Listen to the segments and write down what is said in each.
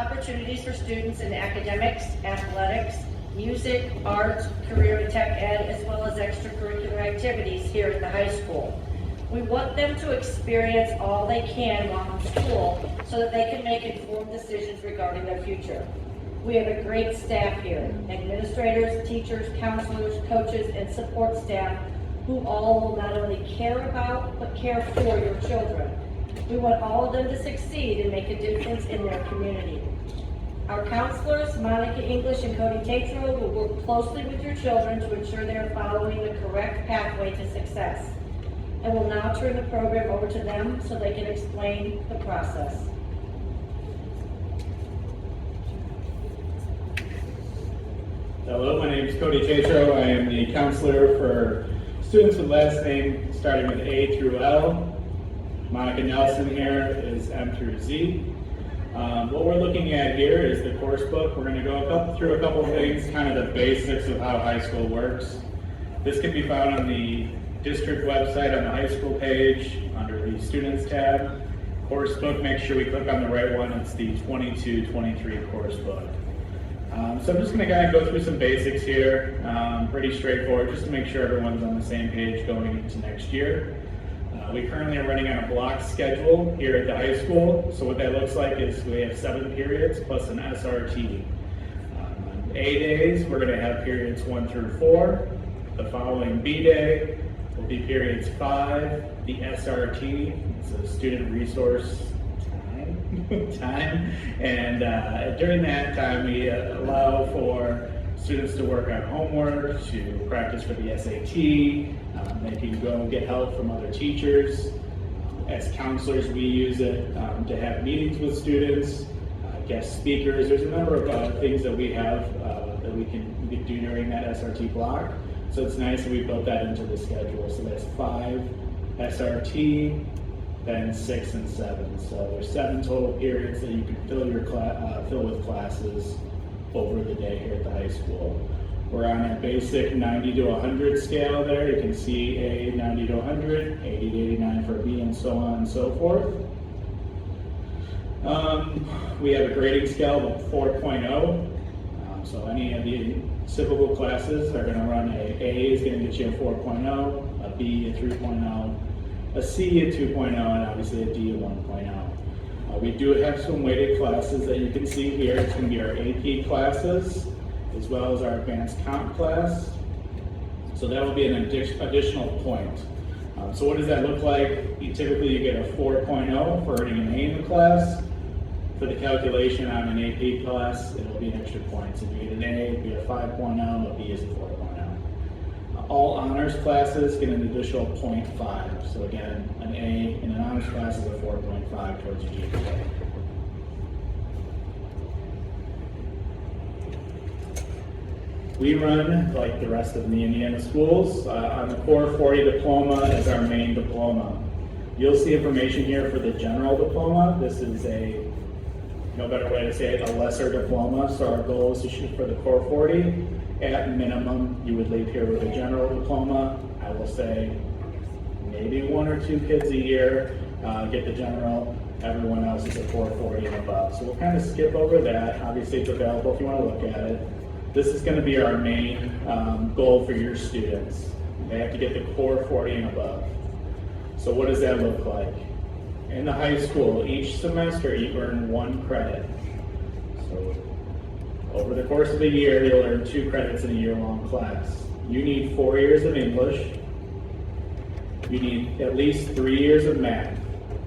opportunities for students in academics, athletics, music, art, career and tech ed, as well as extracurricular activities here at the high school. We want them to experience all they can while in school so that they can make informed decisions regarding their future. We have a great staff here, administrators, teachers, counselors, coaches, and support staff who all will not only care about, but care for your children. We want all of them to succeed and make a difference in their community. Our counselors, Monica English and Cody Tatro, will work closely with your children to ensure they are following the correct pathway to success. I will now turn the program over to them so they can explain the process. Hello, my name is Cody Tatro. I am the counselor for students with last name starting with A through L. Monica Nelson here is M through Z. What we're looking at here is the course book. We're going to go through a couple of things, kind of the basics of how high school works. This can be found on the district website on the high school page under the students tab. Course book, make sure we click on the right one. It's the 22-23 course book. So I'm just going to kind of go through some basics here, pretty straightforward, just to make sure everyone's on the same page going into next year. We currently are running on a block schedule here at the high school. So what that looks like is we have 7 periods plus an SRT. On A days, we're going to have periods 1 through 4. The following B day will be periods 5, the SRT, it's a student resource time. And during that time, we allow for students to work on homework, to practice for the SAT. They can go and get help from other teachers. As counselors, we use it to have meetings with students, guest speakers. There's a number of things that we have that we can do during that SRT block. So it's nice that we built that into the schedule. So that's 5 SRT, then 6 and 7. So there's 7 total periods that you can fill with classes over the day here at the high school. We're on a basic 90 to 100 scale there. You can see A 90 to 100, 80 to 89 for B, and so on and so forth. We have a grading scale of 4.0. So any of the typical classes are going to run A is going to get you a 4.0, a B a 3.0, a C a 2.0, and obviously a D a 1.0. We do have some weighted classes that you can see here. It's going to be our AP classes, as well as our advanced comp class. So that will be an additional point. So what does that look like? Typically you get a 4.0 for earning an A in the class. For the calculation on an AP class, it will be an extra point. So if you get an A, it will be a 5.0, a B is a 4.0. All honors classes get an additional 0.5. So again, an A in an honors class is a 4.5 towards your GPA. We run, like the rest of the Indiana schools, on the Core 40 diploma as our main diploma. You'll see information here for the general diploma. This is no better way to say it, a lesser diploma. So our goal is to shoot for the Core 40. At minimum, you would leave here with a general diploma. I will say maybe 1 or 2 kids a year get the general. Everyone else is a 440 and above. So we'll kind of skip over that. Obviously, it's available if you want to look at it. This is going to be our main goal for your students. They have to get the Core 40 and above. So what does that look like? In the high school, each semester you earn 1 credit. So over the course of a year, you'll earn 2 credits in a year-long class. You need 4 years of English. You need at least 3 years of math.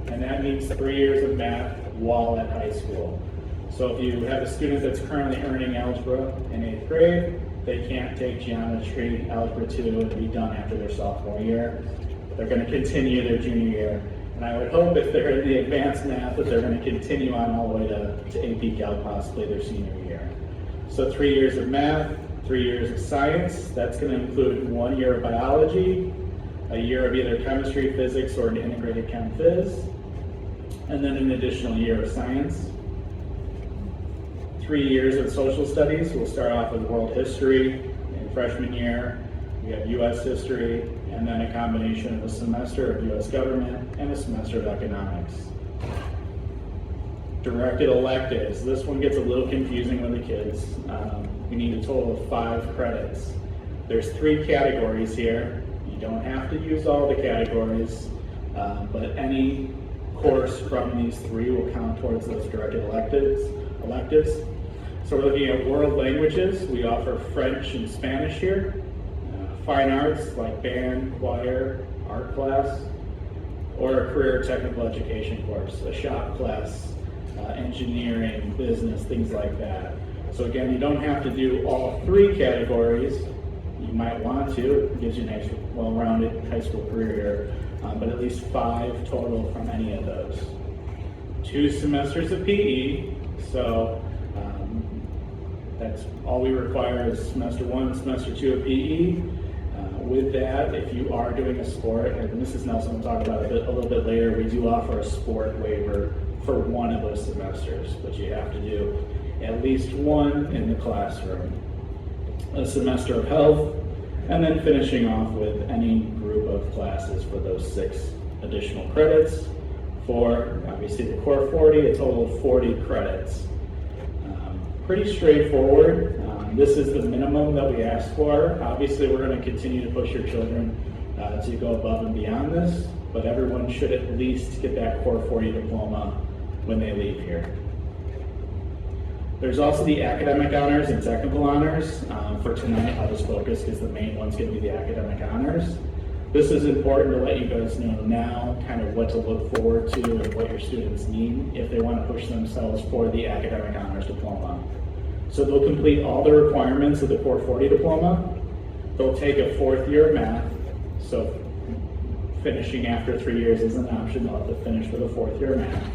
And that means 3 years of math while at high school. So if you have a student that's currently earning algebra in 8th grade, they can't take geometry, algebra 2, and be done after their sophomore year. They're going to continue their junior year. And I would hope if they're in the advanced math that they're going to continue on all the way to AP Cal, possibly their senior year. So 3 years of math, 3 years of science. That's going to include 1 year of biology, a year of either chemistry, physics, or an integrated chem phys, and then an additional year of science. 3 years of social studies. We'll start off with world history in freshman year. We have U.S. history, and then a combination of a semester of U.S. government and a semester of economics. Directed electives. This one gets a little confusing with the kids. We need a total of 5 credits. There's 3 categories here. You don't have to use all the categories, but any course from these 3 will count towards those directed electives. So we're looking at world languages. We offer French and Spanish here. Fine arts like band, choir, art class, or a career technical education course, a shop class, engineering, business, things like that. So again, you don't have to do all 3 categories. You might want to. It gives you a nice, well-rounded high school career here, but at least 5 total from any of those. 2 semesters of PE, so that's all we require is semester 1, semester 2 of PE. With that, if you are doing a sport, and Mrs. Nelson will talk about it a little bit later, we do offer a sport waiver for one of those semesters, but you have to do at least 1 in the classroom. A semester of health, and then finishing off with any group of classes for those 6 additional credits. For obviously the core 40, a total of 40 credits. Pretty straightforward. This is the minimum that we ask for. Obviously, we're going to continue to push your children to go above and beyond this, but everyone should at least get that core 40 diploma when they leave here. There's also the academic honors and technical honors. For tonight, I'll just focus because the main one's going to be the academic honors. This is important to let you guys know now kind of what to look forward to and what your students need if they want to push themselves for the academic honors diploma. So they'll complete all the requirements of the core 40 diploma. They'll take a 4th year of math. So finishing after 3 years is an option. They'll have to finish with a 4th year of math.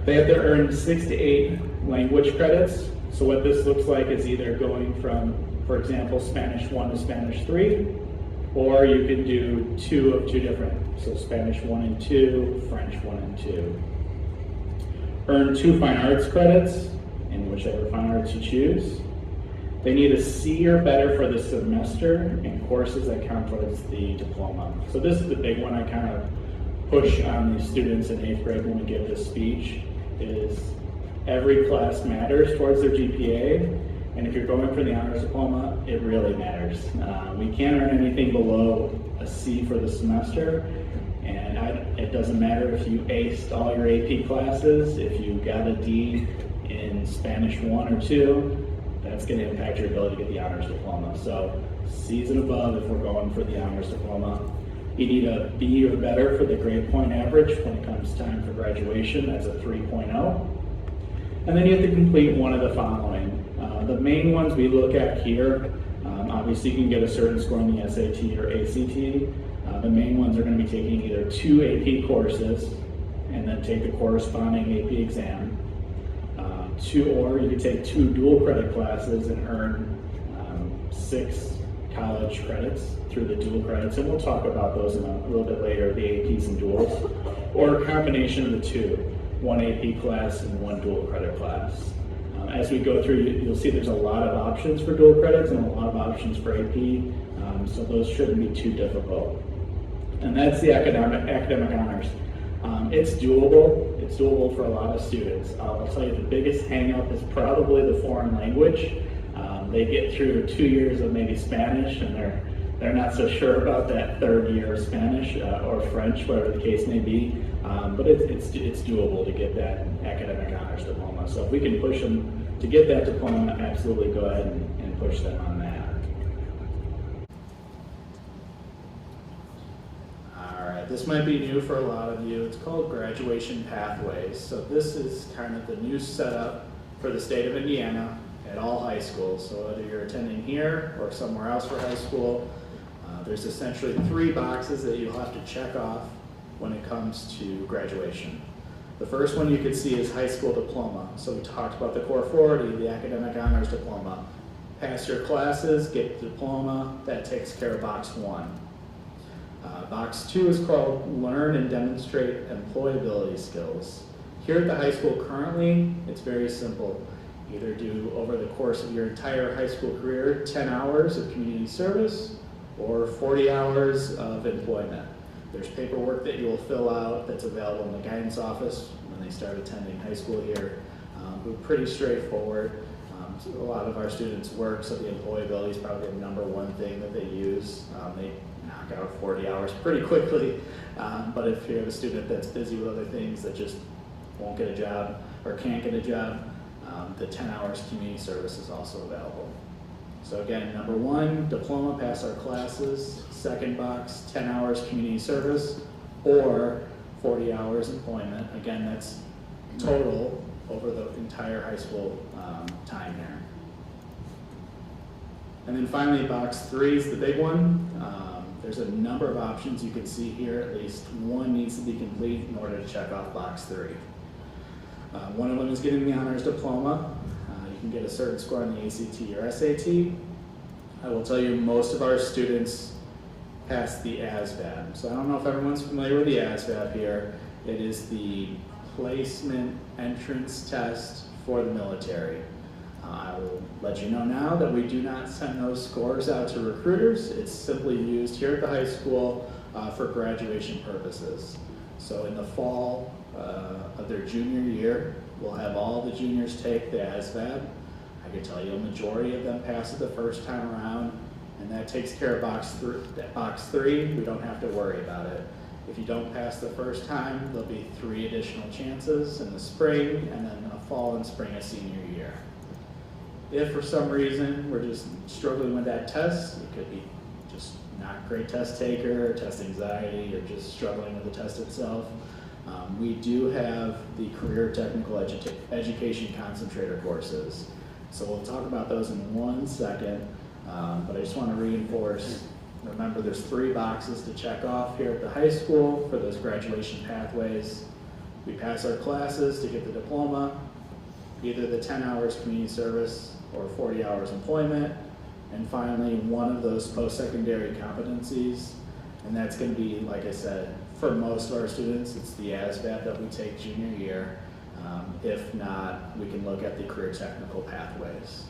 They have to earn 6 to 8 language credits. So what this looks like is either going from, for example, Spanish 1 to Spanish 3, or you can do 2 of 2 different. So Spanish 1 and 2, French 1 and 2. Earn 2 fine arts credits in whichever fine arts you choose. They need a C or better for the semester in courses that count towards the diploma. So this is the big one I kind of push on the students in 8th grade when we give this speech, is every class matters towards their GPA, and if you're going for the honors diploma, it really matters. We can't earn anything below a C for the semester, and it doesn't matter if you aced all your AP classes, if you got a D in Spanish 1 or 2, that's going to impact your ability to get the honors diploma. So C's and above if we're going for the honors diploma. You need a B or better for the grade point average when it comes time for graduation. That's a 3.0. And then you have to complete one of the following. The main ones we look at here, obviously you can get a certain score in the SAT or ACT. The main ones are going to be taking either 2 AP courses and then take the corresponding AP exam. Or you could take 2 dual credit classes and earn 6 college credits through the dual credits, and we'll talk about those in a little bit later, the APs and duals, or a combination of the 2, 1 AP class and 1 dual credit class. As we go through, you'll see there's a lot of options for dual credits and a lot of options for AP, so those shouldn't be too difficult. And that's the academic honors. It's doable. It's doable for a lot of students. I'll tell you the biggest hang-up is probably the foreign language. They get through 2 years of maybe Spanish and they're not so sure about that 3rd year of Spanish or French, whatever the case may be. But it's doable to get that academic honors diploma. So if we can push them to get that diploma, absolutely go ahead and push them on that. This might be new for a lot of you. It's called Graduation Pathways. So this is kind of the new setup for the state of Indiana at all high schools. So whether you're attending here or somewhere else for high school, there's essentially 3 boxes that you'll have to check off when it comes to graduation. The first one you can see is high school diploma. So we talked about the core 40, the academic honors diploma. Pass your classes, get the diploma, that takes care of box 1. Box 2 is called Learn and Demonstrate Employability Skills. Here at the high school currently, it's very simple. Either do over the course of your entire high school career 10 hours of community service or 40 hours of employment. There's paperwork that you will fill out that's available in the guidance office when they start attending high school here. But pretty straightforward. So a lot of our students work, so the employability is probably the number one thing that they use. They knock out 40 hours pretty quickly, but if you have a student that's busy with other things that just won't get a job or can't get a job, the 10 hours community service is also available. So again, number one, diploma, pass our classes. Second box, 10 hours community service or 40 hours employment. Again, that's total over the entire high school time here. And then finally, box 3 is the big one. There's a number of options you can see here. At least one needs to be complete in order to check off box 3. One of them is getting the honors diploma. You can get a certain score on the ACT or SAT. I will tell you, most of our students pass the ASVAB. So I don't know if everyone's familiar with the ASVAB here. It is the placement entrance test for the military. I will let you know now that we do not send those scores out to recruiters. It's simply used here at the high school for graduation purposes. So in the fall of their junior year, we'll have all the juniors take the ASVAB. I can tell you a majority of them pass it the first time around, and that takes care of box 3. We don't have to worry about it. If you don't pass the first time, there'll be 3 additional chances in the spring, and then a fall and spring of senior year. If for some reason we're just struggling with that test, it could be just not great test taker, or test anxiety, or just struggling with the test itself, we do have the career technical education concentrator courses. So we'll talk about those in 1 second, but I just want to reinforce, remember there's 3 boxes to check off here at the high school for those graduation pathways. We pass our classes to get the diploma, either the 10 hours community service or 40 hours employment, and finally one of those post-secondary competencies, and that's going to be, like I said, for most of our students, it's the ASVAB that we take junior year. If not, we can look at the career technical pathways.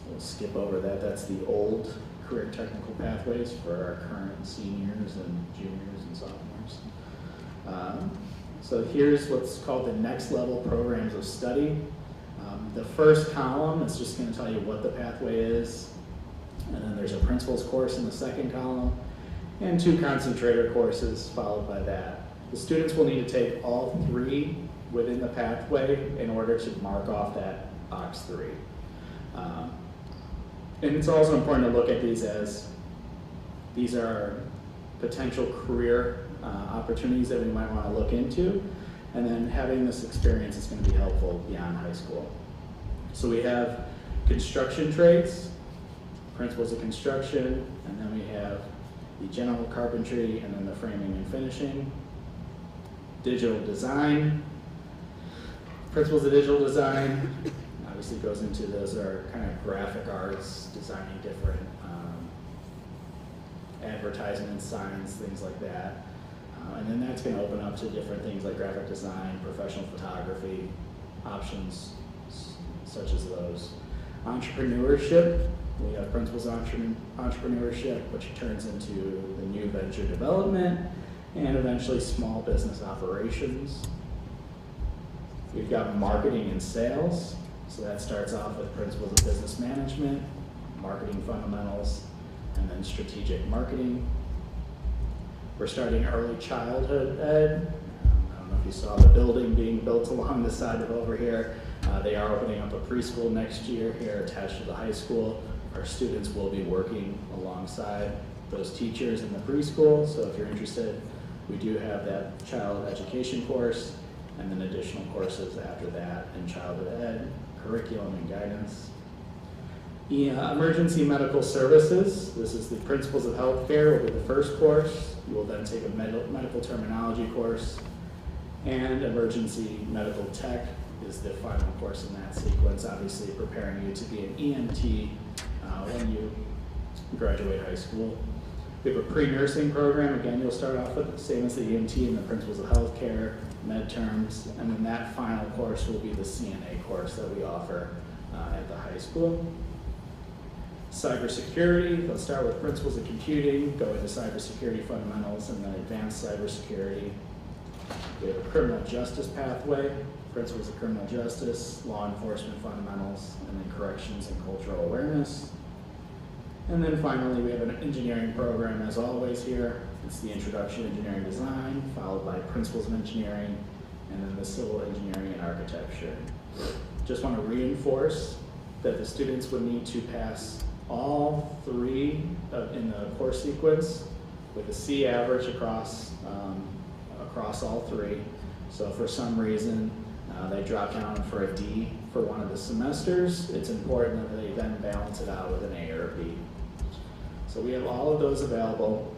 We'll skip over that. That's the old career technical pathways for our current seniors and juniors and sophomores. So here's what's called the next level programs of study. The first column is just going to tell you what the pathway is, and then there's a principles course in the second column, and 2 concentrator courses followed by that. The students will need to take all 3 within the pathway in order to mark off that box 3. And it's also important to look at these as these are potential career opportunities that we might want to look into, and then having this experience is going to be helpful beyond high school. So we have construction trades, principles of construction, and then we have the general carpentry, and then the framing and finishing. Digital design, principles of digital design, obviously goes into those are kind of graphic arts, designing different advertisements, signs, things like that. And then that's going to open up to different things like graphic design, professional photography, options such as those. Entrepreneurship, we have principles of entrepreneurship, which turns into the new venture development, and eventually small business operations. We've got marketing and sales, so that starts off with principles of business management, marketing fundamentals, and then strategic marketing. We're starting early childhood ed. I don't know if you saw the building being built along the side of over here. They are opening up a preschool next year here attached to the high school. Our students will be working alongside those teachers in the preschool, so if you're interested, we do have that child education course, and then additional courses after that in childhood ed, curriculum and guidance. Emergency medical services, this is the principles of healthcare, will be the first course. You will then take a medical terminology course, and emergency medical tech is the final course in that sequence, obviously preparing you to be an EMT when you graduate high school. We have a pre-nursing program. Again, you'll start off with the same as the EMT and the principles of healthcare, med terms, and then that final course will be the CNA course that we offer at the high school. Cybersecurity, they'll start with principles of computing, go into cybersecurity fundamentals, and then advanced cybersecurity. We have a criminal justice pathway, principles of criminal justice, law enforcement fundamentals, and then corrections and cultural awareness. And then finally, we have an engineering program, as always here. It's the introduction to engineering design, followed by principles of engineering, and then the civil engineering and architecture. Just want to reinforce that the students would need to pass all three in the course sequence with a C average across all three. So if for some reason they drop down for a D for one of the semesters, it's important that they then balance it out with an A or a B. So we have all of those available.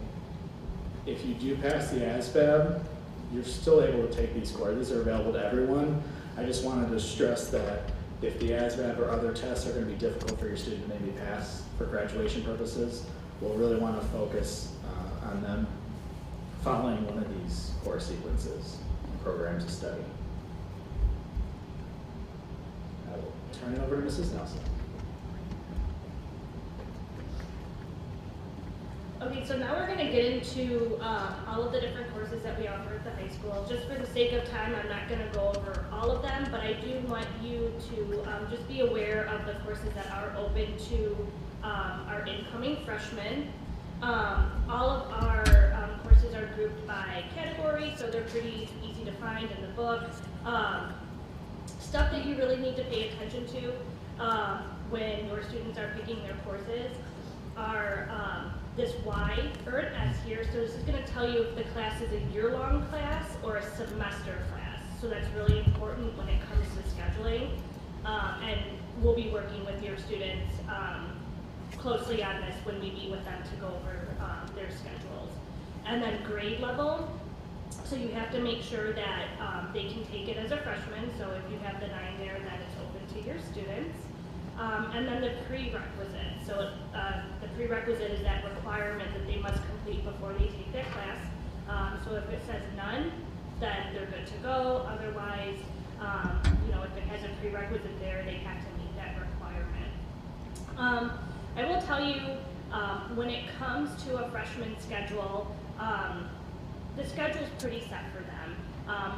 If you do pass the ASVAB, you're still able to take these courses. These are available to everyone. I just wanted to stress that if the ASVAB or other tests are going to be difficult for your student to maybe pass for graduation purposes, we'll really want to focus on them following one of these course sequences and programs of study. I will turn it over to Mrs. Nelson. Okay, so now we're going to get into all of the different courses that we offer at the high school. Just for the sake of time, I'm not going to go over all of them, but I do want you to just be aware of the courses that are open to our incoming freshmen. All of our courses are grouped by category, so they're pretty easy to find in the book. Stuff that you really need to pay attention to when your students are picking their courses are this Y or an S here. So this is going to tell you if the class is a year-long class or a semester class. So that's really important when it comes to scheduling. And we'll be working with your students closely on this when we meet with them to go over their schedules. And then grade level. So you have to make sure that they can take it as a freshman. So if you have the 9 there, then it's open to your students. And then the prerequisite. So the prerequisite is that requirement that they must complete before they take their class. So if it says none, then they're good to go. Otherwise, if it has a prerequisite there, they have to meet that requirement. I will tell you, when it comes to a freshman schedule, the schedule is pretty set for them.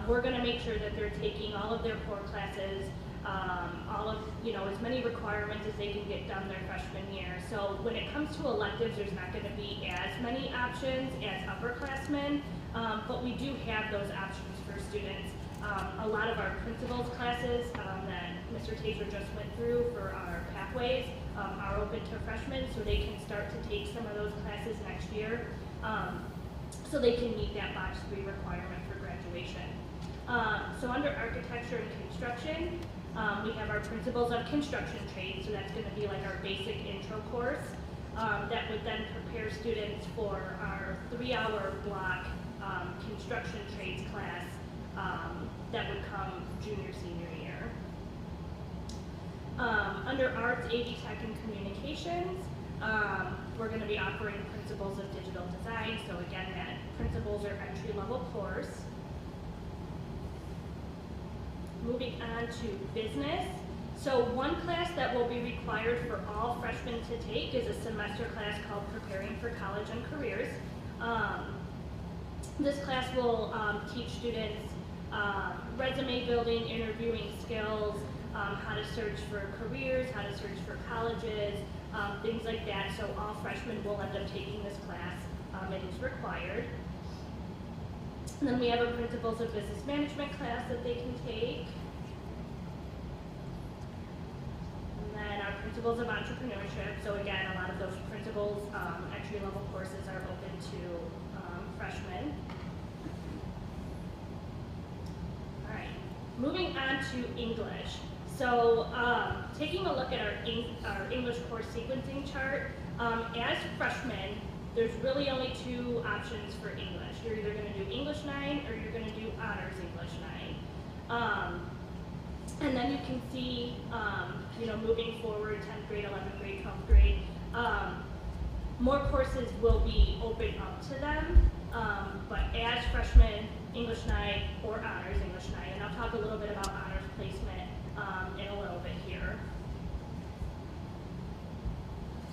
We're going to make sure that they're taking all of their core classes, all of, as many requirements as they can get done their freshman year. So when it comes to electives, there's not going to be as many options as upperclassmen, but we do have those options for students. A lot of our principals classes that Mr. Taser just went through for our pathways are open to freshmen, so they can start to take some of those classes next year, so they can meet that box 3 requirement for graduation. So under architecture and construction, we have our principles of construction trades, so that's going to be like our basic intro course that would then prepare students for our 3-hour block construction trades class that would come junior, senior year. Under arts, AV Tech, and communications, we're going to be offering principles of digital design, so again, that principles are entry-level course. Moving on to business. So one class that will be required for all freshmen to take is a semester class called Preparing for College and Careers. This class will teach students resume building, interviewing skills, how to search for careers, how to search for colleges, things like that. So all freshmen will end up taking this class. It is required. And then we have a Principles of Business Management class that they can take. And then our Principles of Entrepreneurship. So again, a lot of those principles, entry-level courses are open to freshmen. All right, moving on to English. So taking a look at our English course sequencing chart, as freshmen, there's really only 2 options for English. You're either going to do English 9 or you're going to do Honors English 9. And then you can see, moving forward, 10th grade, 11th grade, 12th grade, more courses will be open up to them. But as freshmen, English 9 or Honors English 9. And I'll talk a little bit about Honors placement in a little bit here.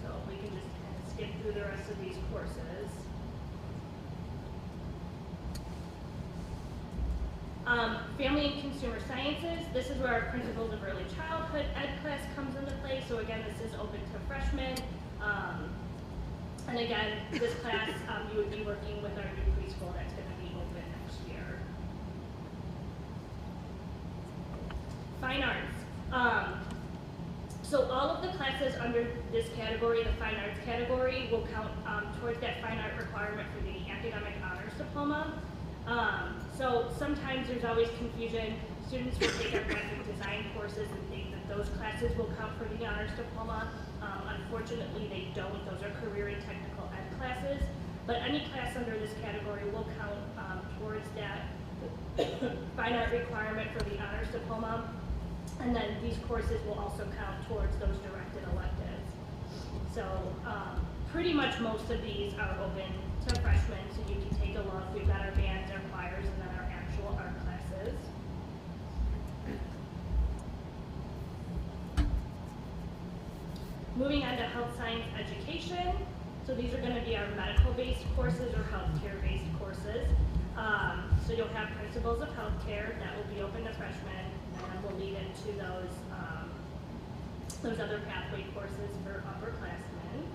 So we can just kind of skip through the rest of these courses. Family and Consumer Sciences, this is where our Principles of Early Childhood Ed class comes into play. So again, this is open to freshmen. And again, this class, you would be working with our new preschool that's going to be open next year. Fine Arts. So all of the classes under this category, the Fine Arts category, will count towards that fine art requirement for the Academic Honors Diploma. So sometimes there's always confusion. Students will take our graphic design courses and think that those classes will count for the honors diploma. Unfortunately, they don't. Those are career and technical ed classes. But any class under this category will count towards that fine art requirement for the honors diploma. And then these courses will also count towards those directed electives. So pretty much most of these are open to freshmen, so you can take a look. We've got our bands, our choirs, and then our actual art classes. Moving on to health science education. So these are going to be our medical-based courses or healthcare-based courses. So you'll have principles of healthcare that will be open to freshmen, and then we'll lead into those other pathway courses for upperclassmen.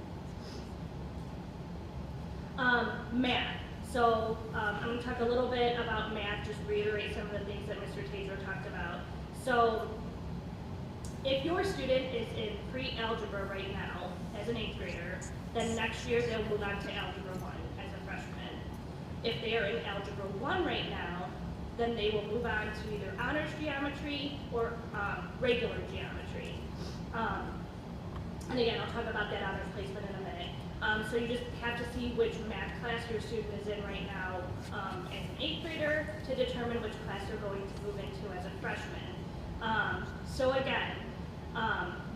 Math. So I'm going to talk a little bit about math, just reiterate some of the things that Mr. Taser talked about. So if your student is in pre-algebra right now as an 8th grader, then next year they'll move on to Algebra 1 as a freshman. If they are in Algebra 1 right now, then they will move on to either honors geometry or regular geometry. And again, I'll talk about that honors placement in a minute. So you just have to see which math class your student is in right now as an 8th grader to determine which class they're going to move into as a freshman. So again,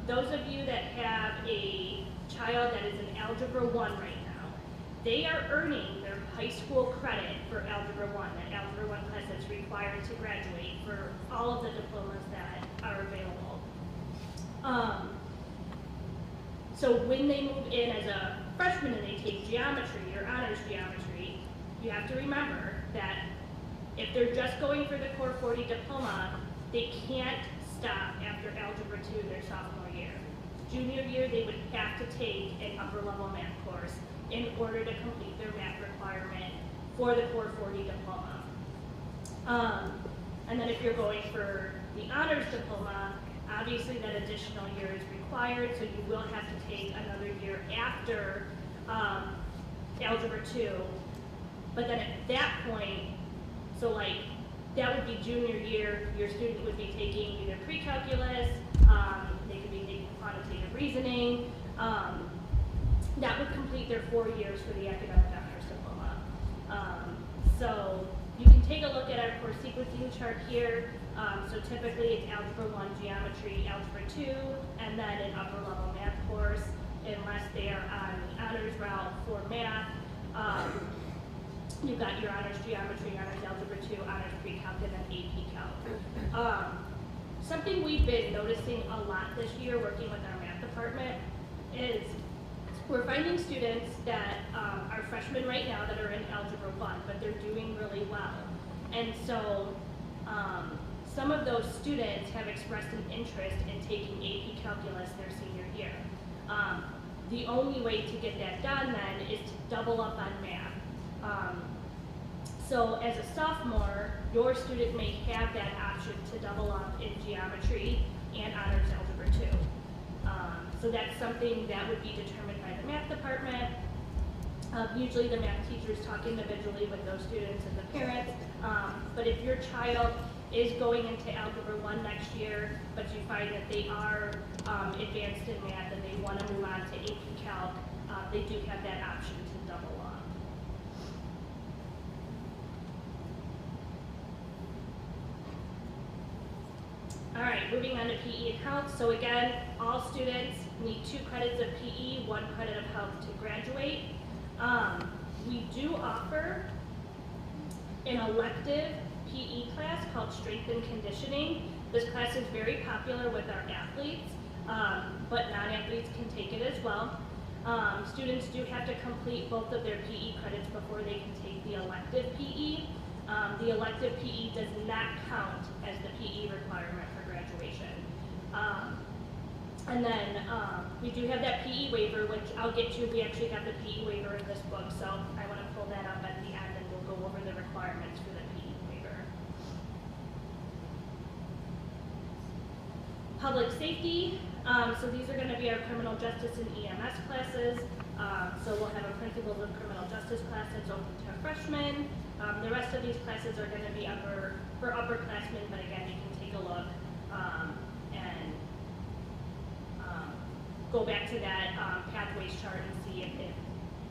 those of you that have a child that is in Algebra 1 right now, they are earning their high school credit for Algebra 1, that Algebra 1 class that's required to graduate for all of the diplomas that are available. So when they move in as a freshman and they take geometry or honors geometry, you have to remember that if they're just going for the Core 40 diploma, they can't stop after Algebra 2 their sophomore year. Junior year, they would have to take an upper level math course in order to complete their math requirement for the Core 40 diploma. And then if you're going for the honors diploma, obviously that additional year is required, so you will have to take another year after Algebra 2. But then at that point, so like that would be junior year, your student would be taking either pre-calculus, they could be taking quantitative reasoning. That would complete their 4 years for the academic honors diploma. So you can take a look at our course sequencing chart here. So typically it's Algebra 1 geometry, Algebra 2, and then an upper level math course, unless they are on the honors route for math. You've got your honors geometry, honors algebra 2, honors pre-calc, and then AP calc. Something we've been noticing a lot this year working with our math department is we're finding students that are freshmen right now that are in Algebra 1, but they're doing really well. And so some of those students have expressed an interest in taking AP Calculus their senior year. The only way to get that done then is to double up on math. So as a sophomore, your student may have that option to double up in geometry and honors algebra 2. So that's something that would be determined by the math department. Usually the math teachers talk individually with those students and the parents. But if your child is going into Algebra 1 next year, but you find that they are advanced in math and they want to move on to AP Calc, they do have that option to double up. All right, moving on to PE and health. So again, all students need 2 credits of PE, 1 credit of health to graduate. We do offer an elective PE class called Strength and Conditioning. This class is very popular with our athletes, but non-athletes can take it as well. Students do have to complete both of their PE credits before they can take the elective PE. The elective PE does not count as the PE requirement for graduation. And then we do have that PE waiver, which I'll get to. We actually have the PE waiver in this book, so I want to pull that up at the end and we'll go over the requirements for the PE waiver. Public safety, so these are going to be our criminal justice and EMS classes. So we'll have a principles of criminal justice class that's open to freshmen. The rest of these classes are going to be for upperclassmen, but again, you can take a look and go back to that pathways chart and see if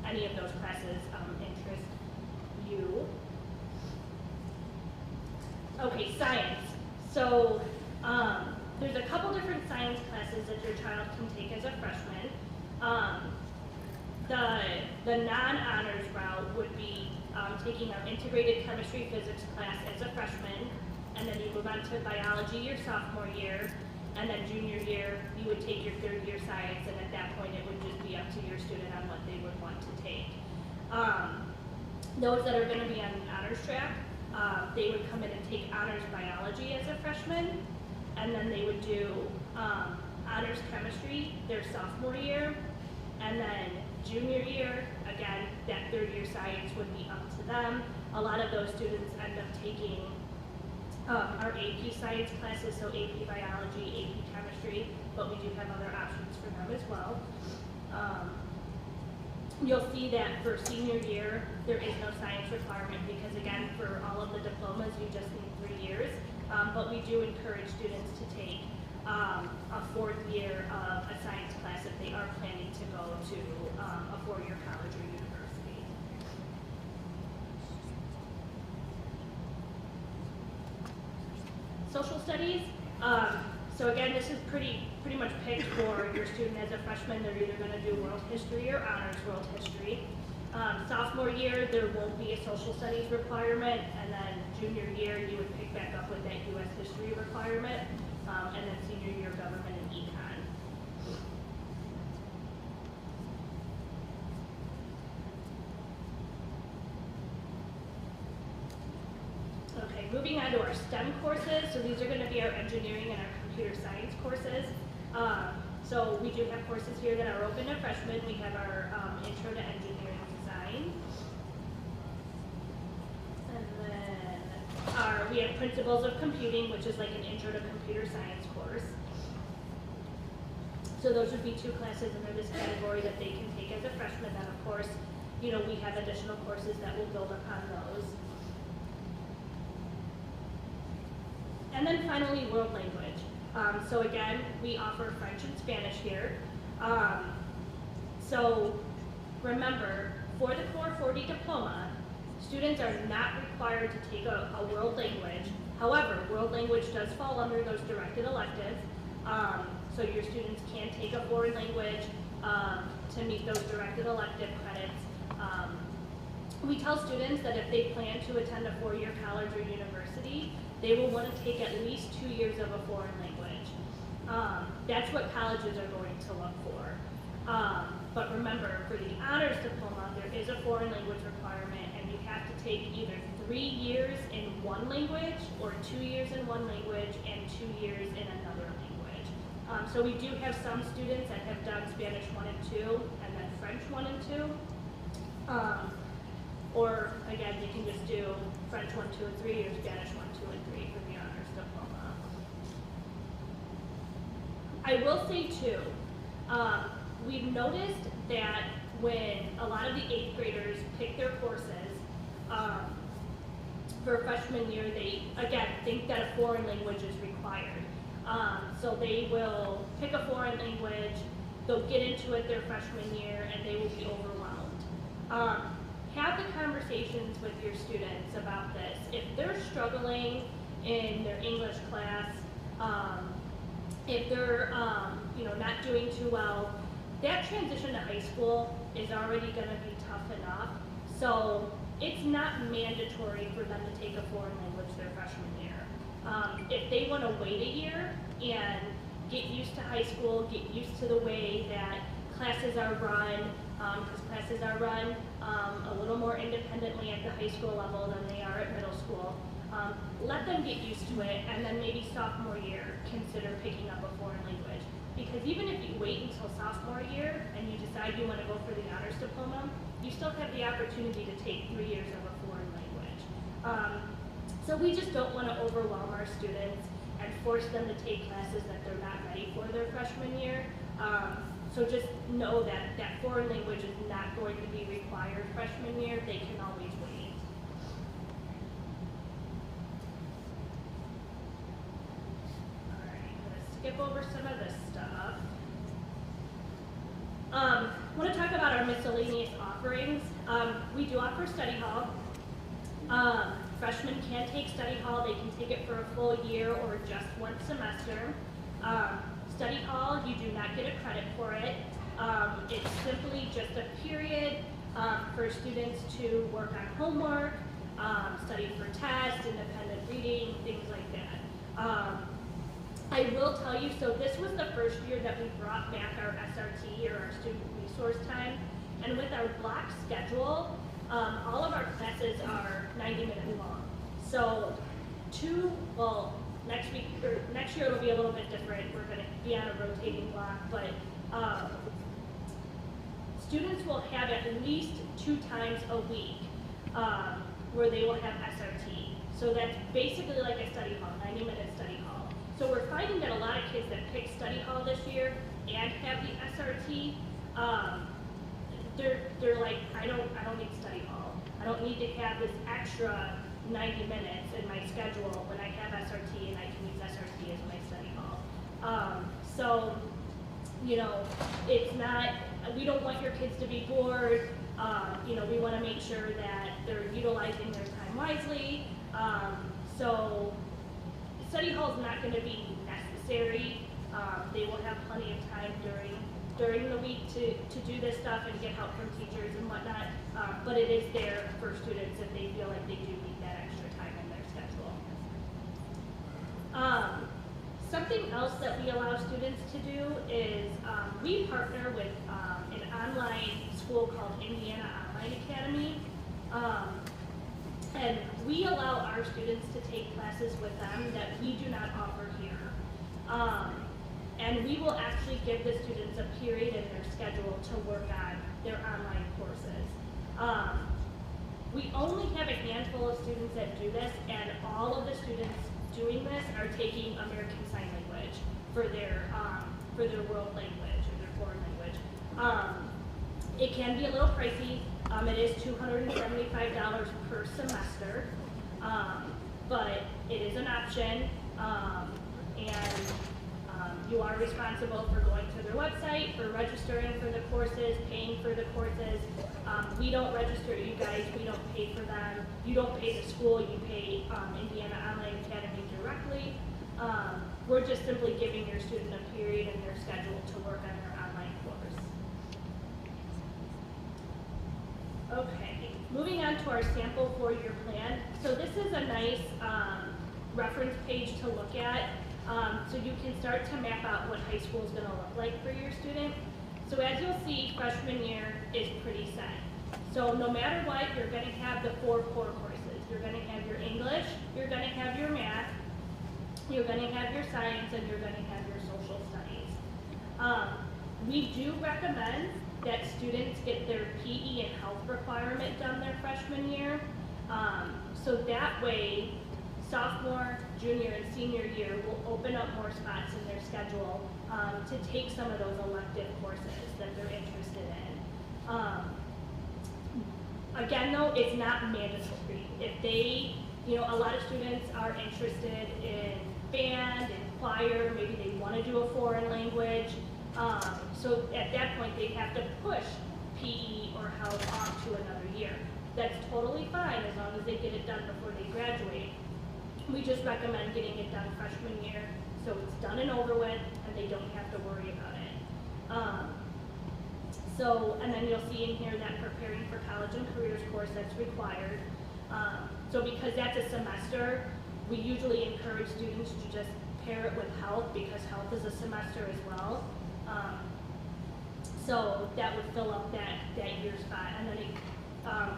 any of those classes interest you. Okay, science. So there's a couple different science classes that your child can take as a freshman. The non-honors route would be taking our integrated chemistry physics class as a freshman, and then you move on to biology your sophomore year, and then junior year you would take your third year science, and at that point it would just be up to your student on what they would want to take. Those that are going to be on honors track, they would come in and take honors biology as a freshman, and then they would do honors chemistry their sophomore year, and then junior year, again, that third year science would be up to them. A lot of those students end up taking our AP science classes, so AP biology, AP chemistry, but we do have other options for them as well. You'll see that for senior year, there is no science requirement because, again, for all of the diplomas, you just need 3 years. But we do encourage students to take a fourth year of a science class if they are planning to go to a four-year college or university. Social studies. So again, this is pretty much picked for your student as a freshman. They're either going to do world history or honors world history. Sophomore year, there won't be a social studies requirement, and then junior year, you would pick back up with that U.S. history requirement, and then senior year, government and econ. Okay, moving on to our STEM courses. So these are going to be our engineering and our computer science courses. So we do have courses here that are open to freshmen. We have our intro to engineering design. And then we have principles of computing, which is like an intro to computer science course. So those would be 2 classes under this category that they can take as a freshman. Then of course, you know, we have additional courses that will build upon those. And then finally, world language. So again, we offer French and Spanish here. So remember, for the Core 40 diploma, students are not required to take a world language. However, world language does fall under those directed electives. So your students can take a foreign language to meet those directed elective credits. We tell students that if they plan to attend a 4-year college or university, they will want to take at least 2 years of a foreign language. That's what colleges are going to look for. But remember, for the honors diploma, there is a foreign language requirement, and you have to take either 3 years in one language or 2 years in one language and 2 years in another language. So we do have some students that have done Spanish 1 and 2 and then French 1 and 2. Or again, you can just do French 1, 2, and 3 or Spanish 1, 2, and 3 for the honors diploma. I will say too, we've noticed that when a lot of the 8th graders pick their courses for freshman year, they, again, think that a foreign language is required. So they will pick a foreign language, they'll get into it their freshman year, and they will be overwhelmed. Have the conversations with your students about this. If they're struggling in their English class, if they're not doing too well, that transition to high school is already going to be tough enough. So it's not mandatory for them to take a foreign language their freshman year. If they want to wait a year and get used to high school, get used to the way that classes are run, a little more independently at the high school level than they are at middle school. Let them get used to it, and then maybe sophomore year, consider picking up a foreign language. Because even if you wait until sophomore year and you decide you want to go for the honors diploma, you still have the opportunity to take 3 years of a foreign language. So we just don't want to overwhelm our students and force them to take classes that they're not ready for their freshman year. So just know that that foreign language is not going to be required freshman year. They can always wait. All right, I'm going to skip over some of this stuff. I want to talk about our miscellaneous offerings. We do offer study hall. Freshmen can take study hall. They can take it for a full year or just one semester. Study hall, you do not get a credit for it. It's simply just a period for students to work on homework, study for tests, independent reading, things like that. I will tell you, so this was the first year that we brought back our SRT, or our student resource time, and with our block schedule, all of our classes are 90-minute long. So next year it'll be a little bit different. We're going to be on a rotating block, but students will have at least 2 times a week where they will have SRT. So that's basically like a study hall, 90-minute study hall. So we're finding that a lot of kids that pick study hall this year and have the SRT, they're like, I don't need study hall. I don't need to have this extra 90 minutes in my schedule when I have SRT, and I can use SRT as my study hall. So, you know, it's not, we don't want your kids to be bored. You know, we want to make sure that they're utilizing their time wisely. So study hall is not going to be necessary. They will have plenty of time during the week to do this stuff and get help from teachers and whatnot, but it is there for students if they feel like they do need that extra time in their schedule. Something else that we allow students to do is we partner with an online school called Indiana Online Academy, and we allow our students to take classes with them that we do not offer here. And we will actually give the students a period in their schedule to work on their online courses. We only have a handful of students that do this, and all of the students doing this are taking American Sign Language for their world language or their foreign language. It can be a little pricey. It is $275 per semester, but it is an option, and you are responsible for going to their website, for registering for the courses, paying for the courses. We don't register you guys, we don't pay for them. You don't pay the school, you pay Indiana Online Academy directly. We're just simply giving your student a period in their schedule to work on their online course. Okay, moving on to our sample 4-year plan. So this is a nice reference page to look at. So you can start to map out what high school is going to look like for your student. So as you'll see, freshman year is pretty set. So no matter what, you're going to have the 4 core courses. You're going to have your English, you're going to have your math, you're going to have your science, and you're going to have your social studies. We do recommend that students get their PE and health requirement done their freshman year. So that way, sophomore, junior, and senior year will open up more spots in their schedule to take some of those elective courses that they're interested in. Again though, it's not mandatory. If they, you know, a lot of students are interested in band and choir, maybe they want to do a foreign language. So at that point they have to push PE or health off to another year. That's totally fine as long as they get it done before they graduate. We just recommend getting it done freshman year so it's done and over with and they don't have to worry about it. And then you'll see in here that preparing for college and careers course that's required. So because that's a semester, we usually encourage students to just pair it with health because health is a semester as well. So that would fill up that year spot, and then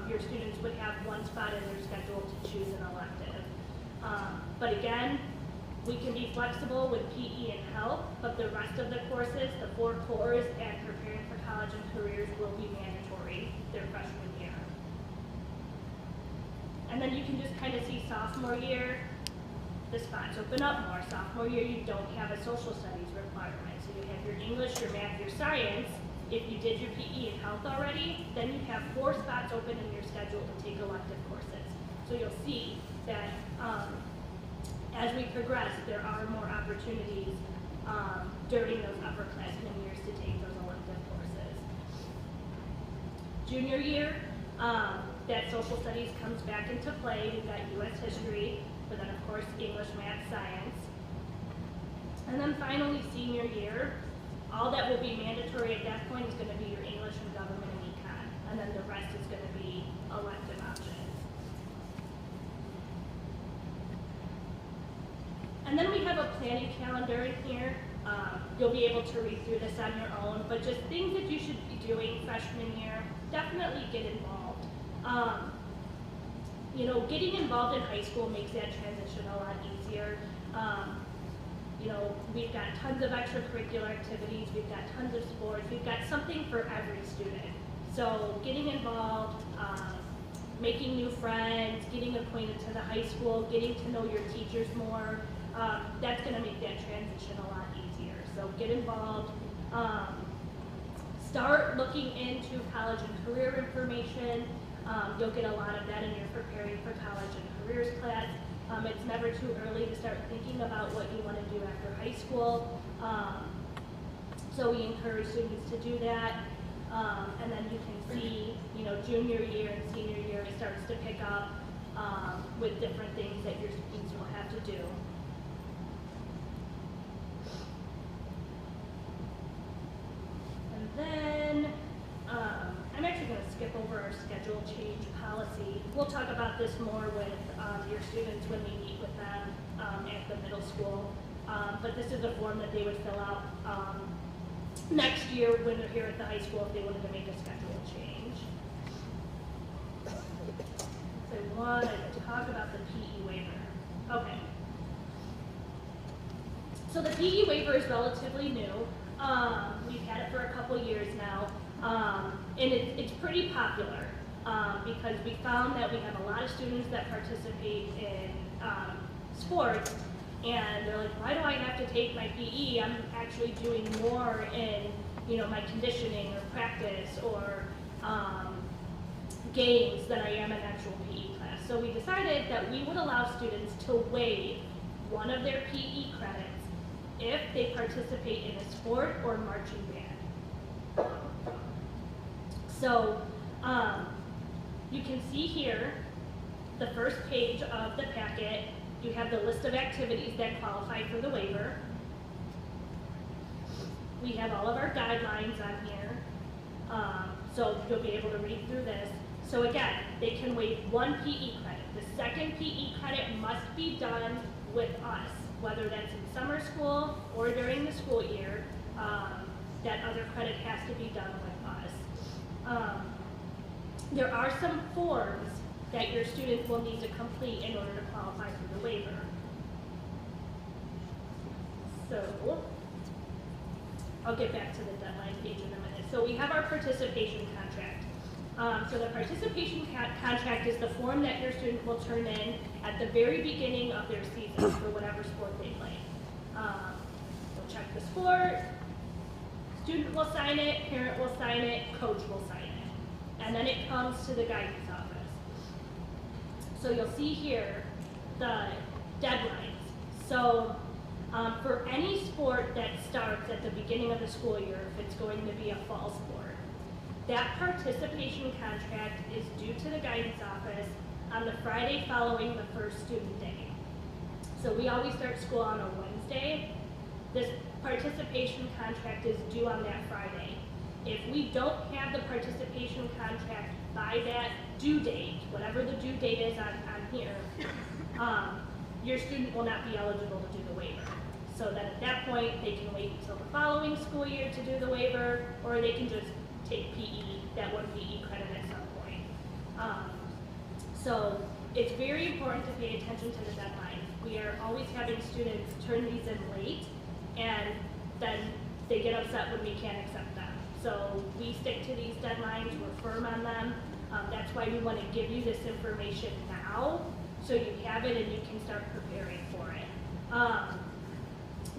your students would have one spot in their schedule to choose an elective. But again, we can be flexible with PE and health, but the rest of the courses, the 4 cores and preparing for college and careers, will be mandatory their freshman year. And then you can just kind of see sophomore year, the spots open up more. Sophomore year, you don't have a social studies requirement. So you have your English, your math, your science. If you did your PE and health already, then you have 4 spots open in your schedule to take elective courses. So you'll see that as we progress, there are more opportunities during those upperclassmen years to take those elective courses. Junior year, that social studies comes back into play. We've got U.S. history, but then of course English, math, science. And then finally senior year, all that will be mandatory at that point is going to be your English and government and econ. And then the rest is going to be elective options. And then we have a planning calendar in here. You'll be able to read through this on your own, but just things that you should be doing freshman year, definitely get involved. You know, getting involved in high school makes that transition a lot easier. You know, we've got tons of extracurricular activities, we've got tons of sports, we've got something for every student. So getting involved, making new friends, getting acquainted to the high school, getting to know your teachers more, that's going to make that transition a lot easier. So get involved. Start looking into college and career information. You'll get a lot of that in your preparing for college and careers class. It's never too early to start thinking about what you want to do after high school. So we encourage students to do that. And then you can see, you know, junior year and senior year, it starts to pick up with different things that your students will have to do. And then I'm actually going to skip over our schedule change policy. We'll talk about this more with your students when we meet with them at the middle school. But this is a form that they would fill out next year when they're here at the high school if they wanted to make a schedule change. So I wanted to talk about the PE waiver. Okay. So the PE waiver is relatively new. We've had it for a couple years now, and it's pretty popular because we found that we have a lot of students that participate in sports, and they're like, why do I have to take my PE? I'm actually doing more in, you know, my conditioning or practice or games than I am in actual PE class. So we decided that we would allow students to waive one of their PE credits if they participate in a sport or marching band. So you can see here, the first page of the packet, you have the list of activities that qualify for the waiver. We have all of our guidelines on here, so you'll be able to read through this. So again, they can waive one PE credit. The second PE credit must be done with us, whether that's in summer school or during the school year. That other credit has to be done with us. There are some forms that your student will need to complete in order to qualify for the waiver. So, I'll get back to the deadline page in a minute. So we have our participation contract. So the participation contract is the form that your student will turn in at the very beginning of their season for whatever sport they play. They'll check the sport, student will sign it, parent will sign it, coach will sign it. And then it comes to the guidance office. So you'll see here the deadlines. So for any sport that starts at the beginning of the school year, if it's going to be a fall sport, that participation contract is due to the guidance office on the Friday following the first student day. So we always start school on a Wednesday. This participation contract is due on that Friday. If we don't have the participation contract by that due date, whatever the due date is on here, your student will not be eligible to do the waiver. So that at that point, point, they can wait until the following school year to do the waiver, or they can just take PE, that one PE credit at some point. So it's very important to pay attention to the deadline. We are always having students turn these in late, and then they get upset when we can't accept them. So we stick to these deadlines, we're firm on them. That's why we want to give you this information now, so you have it and you can start preparing for it.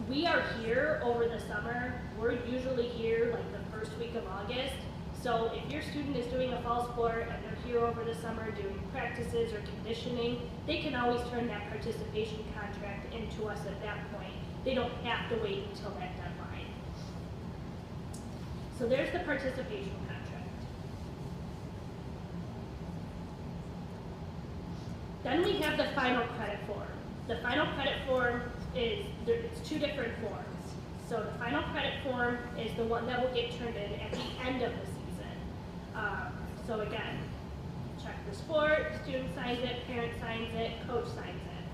We are here over the summer. We're usually here like the first week of August. So if your student is doing a fall sport and they're here over the summer doing practices or conditioning, they can always turn that participation contract into us at that point. They don't have to wait until that deadline. So there's the participation contract. Then we have the final credit form. The final credit form it's two different forms. So the final credit form is the one that will get turned in at the end of the season. So again, check the sport, student signs it, parent signs it, coach signs it.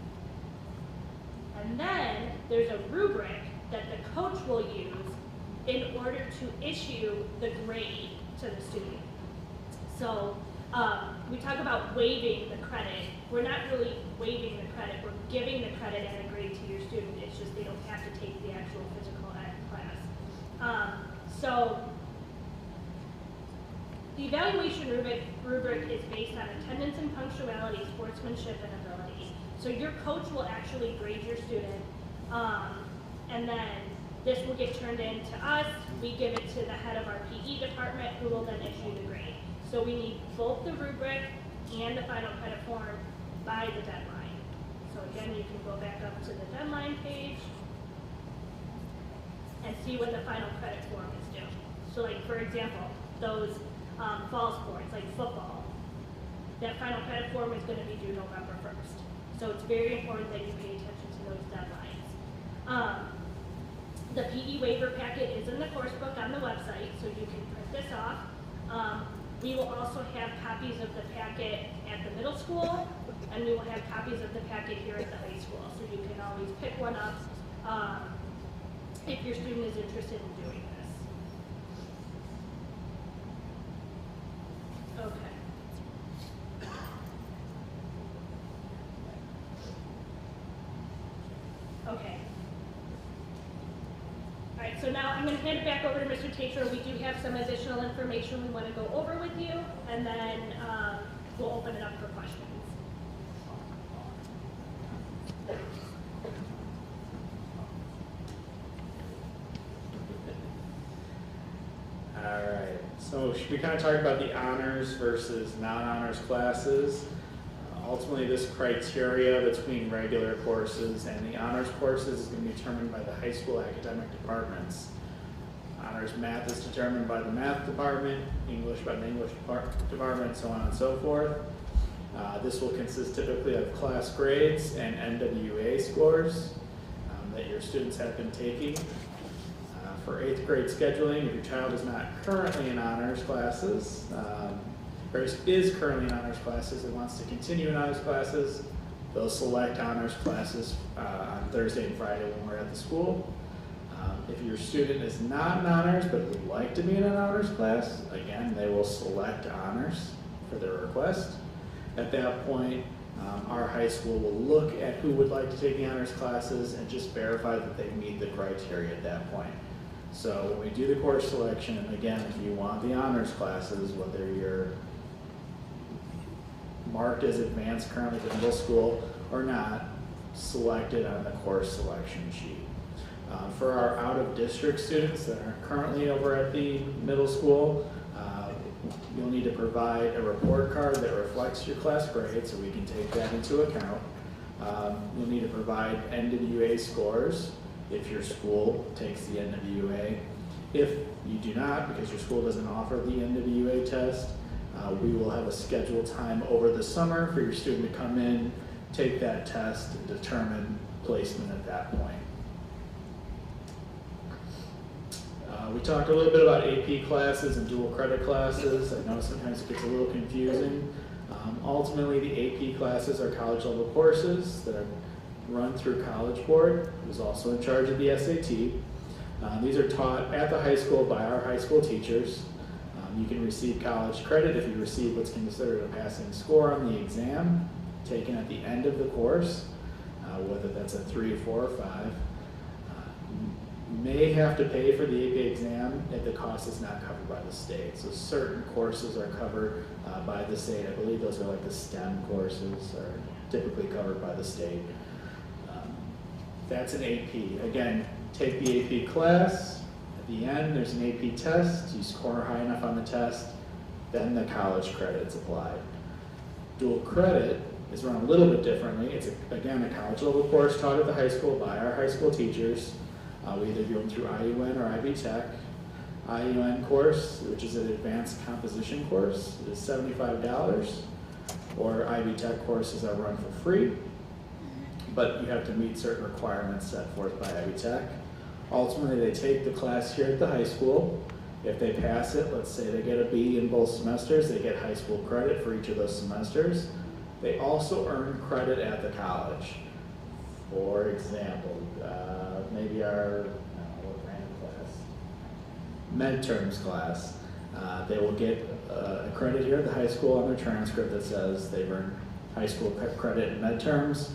And then there's a rubric that the coach will use in order to issue the grade to the student. So we talk about waiving the credit. We're not really waiving the credit, we're giving the credit and a grade to your student. It's just they don't have to take the actual physical ed class. So the evaluation rubric is based on attendance and punctuality, sportsmanship, and ability. So your coach will actually grade your student, and then this will get turned in to us. We give it to the head of our PE department, who will then issue the grade. So we need both the rubric and the final credit form by the deadline. So again, you can go back up to the deadline page and see what the final credit form is due. So like, for example, those fall sports, like football, that final credit form is going to be due November 1st. So it's very important that you pay attention to those deadlines. The PE waiver packet is in the course book on the website, so you can print this off. We will also have copies of the packet at the middle school, and we will have copies of the packet here at the high school, so you can always pick one up if your student is interested in doing this. Okay. Okay. All right, so now I'm going to hand it back over to Mr. Tatro. We do have some additional information we want to go over with you, and then we'll open it up for questions. All right, so should we kind of talk about the honors versus non-honors classes? Ultimately, this criteria between regular courses and the honors courses is going to be determined by the high school academic departments. Honors math is determined by the math department, English by the English department, so on and so forth. This will consist typically of class grades and NWA scores that your students have been taking. For 8th grade scheduling, if your child is not currently in honors classes, or is currently in honors classes and wants to continue in honors classes, they'll select honors classes on Thursday and Friday when we're at the school. If your student is not in honors but would like to be in an honors class, again, they will select honors for their request. At that point, our high school will look at who would like to take the honors classes and just verify that they meet the criteria at that point. So when we do the course selection, and again, if you want the honors classes, whether you're marked as advanced currently at the middle school or not, select it on the course selection sheet. For our out-of-district students that are currently over at the middle school, you'll need to provide a report card that reflects your class grade, so we can take that into account. You'll need to provide NWA scores if your school takes the NWA. If you do not, because your school doesn't offer the NWA test, we will have a scheduled time over the summer for your student to come in, take that test, and determine placement at that point. We talked a little bit about AP classes and dual credit classes. I know sometimes it gets a little confusing. Ultimately, the AP classes are college level courses that are run through College Board, who's also in charge of the SAT. These are taught at the high school by our high school teachers. You can receive college credit if you receive what's considered a passing score on the exam taken at the end of the course, whether that's a 3, 4, or 5. You may have to pay for the AP exam if the cost is not covered by the state. So certain courses are covered by the state. I believe those are like the STEM courses are typically covered by the state. That's an AP. Again, take the AP class. At the end, there's an AP test. You score high enough on the test, then the college credit's applied. Dual credit is run a little bit differently. It's, again, a college level course taught at the high school by our high school teachers. We either do them through IUN or IB Tech. IUN course, which is an advanced composition course, is $75, or IB Tech courses are run for free, but you have to meet certain requirements set forth by IB Tech. Ultimately, they take the class here at the high school. If they pass it, let's say they get a B in both semesters, they get high school credit for each of those semesters. They also earn credit at the college. For example, maybe our what random class? Midterms class. They will get a credit here at the high school on their transcript that says they've earned high school credit in midterms.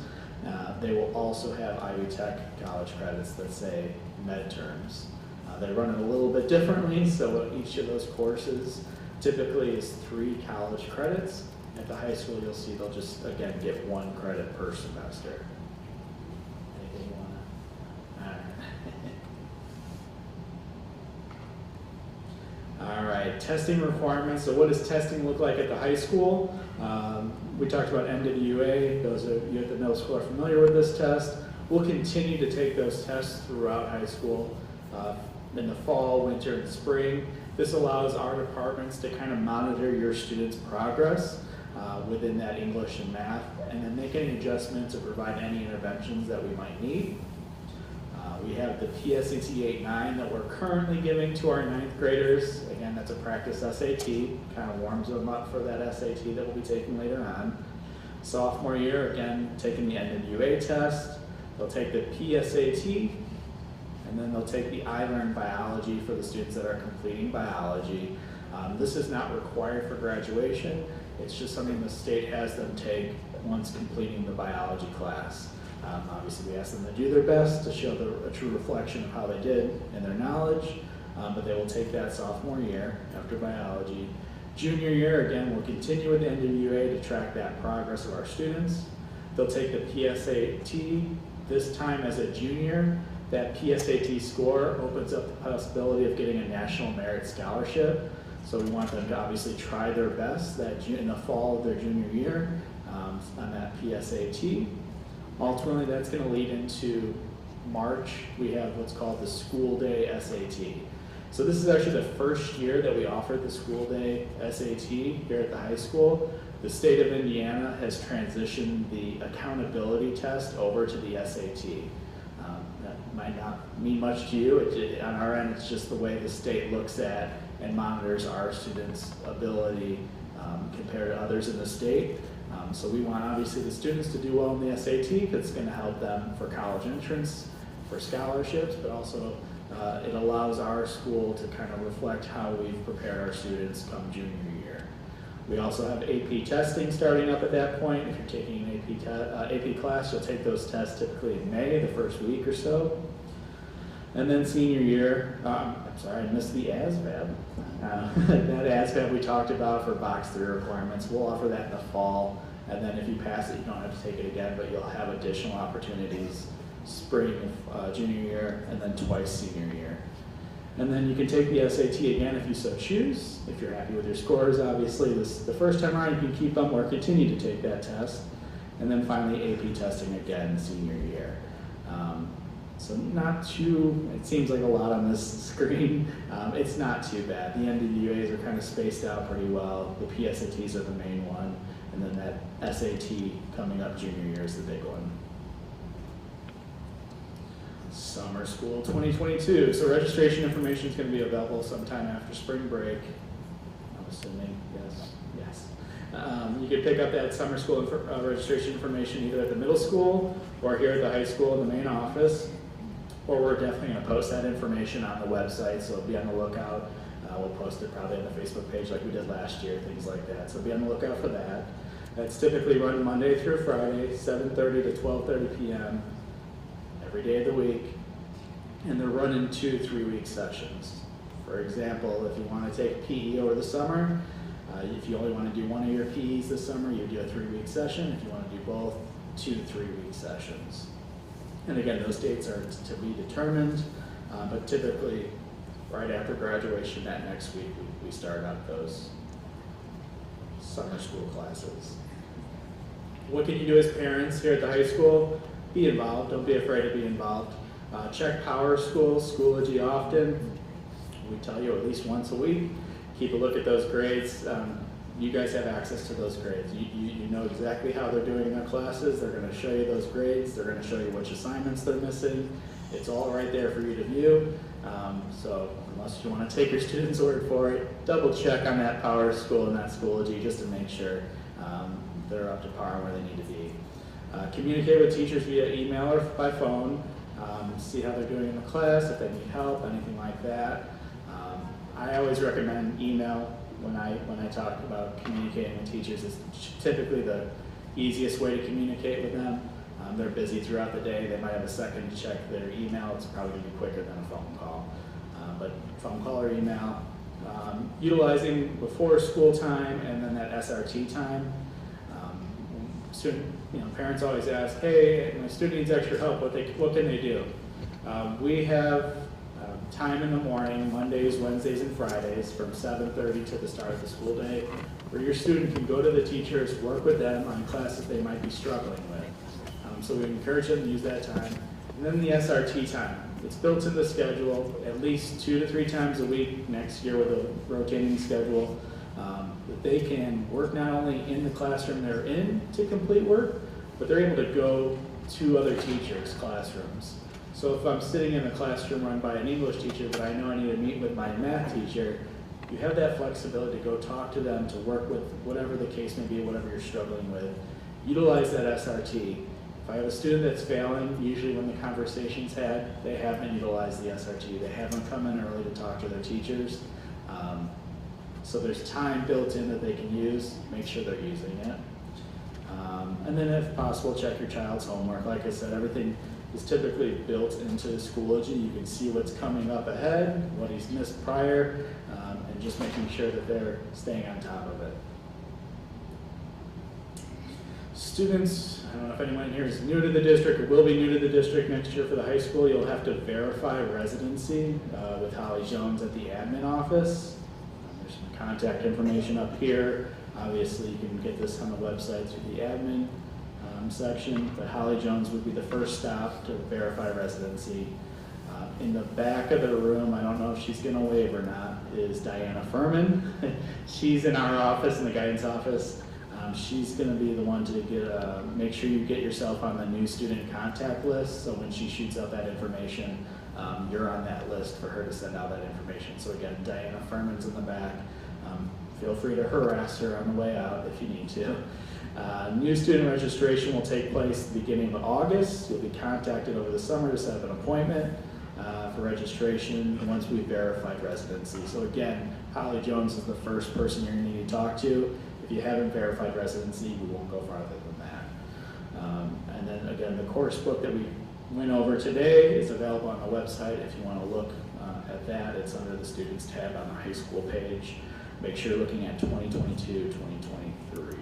They will also have IB Tech college credits that say midterms. They run it a little bit differently, so each of those courses typically is 3 college credits. At the high school, you'll see they'll just, again, get 1 credit per semester. Anything you wanna? All right, testing requirements. So what does testing look like at the high school? We talked about NWA. Those of you at the middle school are familiar with this test. We'll continue to take those tests throughout high school in the fall, winter, and spring. This allows our departments to kind of monitor your students' progress within that English and math, and then make any adjustments or provide any interventions that we might need. We have the PSAT 8-9 that we're currently giving to our 9th graders. Again, that's a practice SAT, kind of warms them up for that SAT that we'll be taking later on. Sophomore year, again, taking the NWA test. They'll take the PSAT, and then they'll take the iLearn biology for the students that are completing biology. This is not required for graduation. It's just something the state has them take once completing the biology class. Obviously, we ask them to do their best to show a true reflection of how they did and their knowledge, but they will take that sophomore year after biology. Junior year, again, we'll continue with the NWA to track that progress of our students. They'll take the PSAT, this time as a junior. That PSAT score opens up the possibility of getting a National Merit Scholarship. So we want them to obviously try their best in the fall of their junior year on that PSAT. Ultimately, that's going to lead into March. We have what's called the School Day SAT. So this is actually the first year that we offered the School Day SAT here at the high school. The state of Indiana has transitioned the accountability test over to the SAT. That might not mean much to you. On our end, it's just the way the state looks at and monitors our students' ability compared to others in the state. So we want, obviously, the students to do well in the SAT because it's going to help them for college entrance, for scholarships, but also it allows our school to kind of reflect how we've prepared our students come junior year. We also have AP testing starting up at that point. If you're taking an AP class, you'll take those tests typically in May, the first week or so. And then senior year, I'm sorry, I missed the ASVAB. That ASVAB we talked about for Box 3 requirements, we'll offer that in the fall. And then if you pass it, you don't have to take it again, but you'll have additional opportunities spring of junior year and then twice senior year. And then you can take the SAT again if you so choose. If you're happy with your scores, obviously, the first time around you can keep them or continue to take that test. And then finally AP testing again senior year. So not too, it seems like a lot on this screen. It's not too bad. The NWAs are kind of spaced out pretty well. The PSATs are the main one. And then that SAT coming up junior year is the big one. Summer School 2022. So registration information is going to be available sometime after spring break. I'm assuming, yes. You can pick up that summer school registration information either at the middle school or here at the high school in the main office. Or we're definitely going to post that information on the website, so be on the lookout. We'll post it probably on the Facebook page like we did last year, things like that. So be on the lookout for that. That's typically run Monday through Friday, 7:30 to 12:30 p.m. every day of the week. And they're run in 2 3-week sessions. For example, if you want to take PE over the summer, if you only want to do one of your PEs this summer, you do a 3-week session. If you want to do both, 2 3-week sessions. And again, those dates are to be determined, but typically right after graduation that next week, we start up those summer school classes. What can you do as parents here at the high school? Be involved. Don't be afraid to be involved. Check Power School, Schoology often. We tell you at least once a week. Keep a look at those grades. You guys have access to those grades. You know exactly how they're doing in their classes. They're going to show you those grades. They're going to show you which assignments they're missing. It's all right there for you to view. So unless you want to take your student's word for it, double check on that Power School and that Schoology just to make sure they're up to par where they need to be. Communicate with teachers via email or by phone. See how they're doing in the class, if they need help, anything like that. I always recommend email when I talk about communicating with teachers. It's typically the easiest way to communicate with them. They're busy throughout the day. They might have a second to check their email. It's probably going to be quicker than a phone call. But phone call or email. Utilizing before school time and then that SRT time. Parents always ask, hey, my student needs extra help, what can they do? We have time in the morning, Mondays, Wednesdays, and Fridays from 7:30 to the start of the school day, where your student can go to the teachers, work with them on classes they might be struggling with. So we encourage them to use that time. And then the SRT time. It's built into the schedule at least 2 to 3 times a week next year with a rotating schedule. That they can work not only in the classroom they're in to complete work, but they're able to go to other teachers' classrooms. So if I'm sitting in a classroom run by an English teacher, but I know I need to meet with my math teacher, you have that flexibility to go talk to them, to work with whatever the case may be, whatever you're struggling with. Utilize that SRT. If I have a student that's failing, usually when the conversation's had, they haven't utilized the SRT. They haven't come in early to talk to their teachers. So there's time built in that they can use. Make sure they're using it. And then if possible, check your child's homework. Like I said, everything is typically built into Schoology. You can see what's coming up ahead, what he's missed prior, and just making sure that they're staying on top of it. Students, I don't know if anyone here is new to the district or will be new to the district next year for the high school. You'll have to verify residency with Holly Jones at the admin office. There's some contact information up here. Obviously, you can get this on the website through the admin section, but Holly Jones would be the first stop to verify residency. In the back of the room, I don't know if she's going to wave or not, is Diana Furman. She's in our office, in the guidance office. She's going to be the one to make sure you get yourself on the new student contact list, so when she shoots out that information, you're on that list for her to send out that information. So again, Diana Furman's in the back. Feel free to harass her on the way out if you need to. New student registration will take place at the beginning of August. You'll be contacted over the summer to set up an appointment for registration once we've verified residency. So again, Holly Jones is the first person you're going to need to talk to. If you haven't verified residency, we won't go farther than that. And then again, the course book that we went over today is available on the website. If you want to look at that, it's under the Students tab on the high school page. Make sure you're looking at 2022, 2023.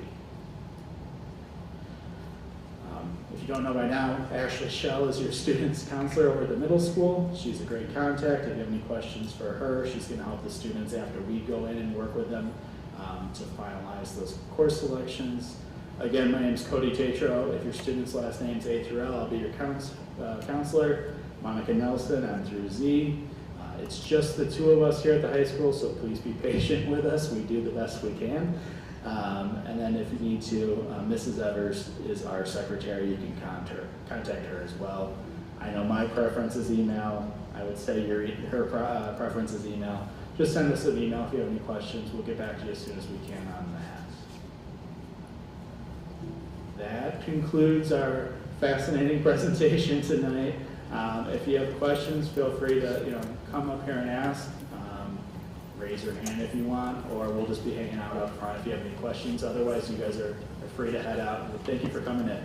If you don't know by now, Ashley Schell is your student's counselor over at the middle school. She's a great contact. If you have any questions for her, she's going to help the students after we go in and work with them to finalize those course selections. Again, my name is Cody Tatro. If your student's last name is A through L, I'll be your counselor. Monica Nelson, I'm through Z. It's just the two of us here at the high school, so please be patient with us. We do the best we can. And then if you need to, Mrs. Evers is our secretary. You can contact her as well. I know my preference is email. I would say her preference is email. Just send us an email if you have any questions. We'll get back to you as soon as we can on that. that concludes our fascinating presentation tonight. If you have questions, feel free to come up here and ask. Raise your hand if you want, or we'll just be hanging out up front if you have any questions. Otherwise, you guys are free to head out. Thank you for coming in.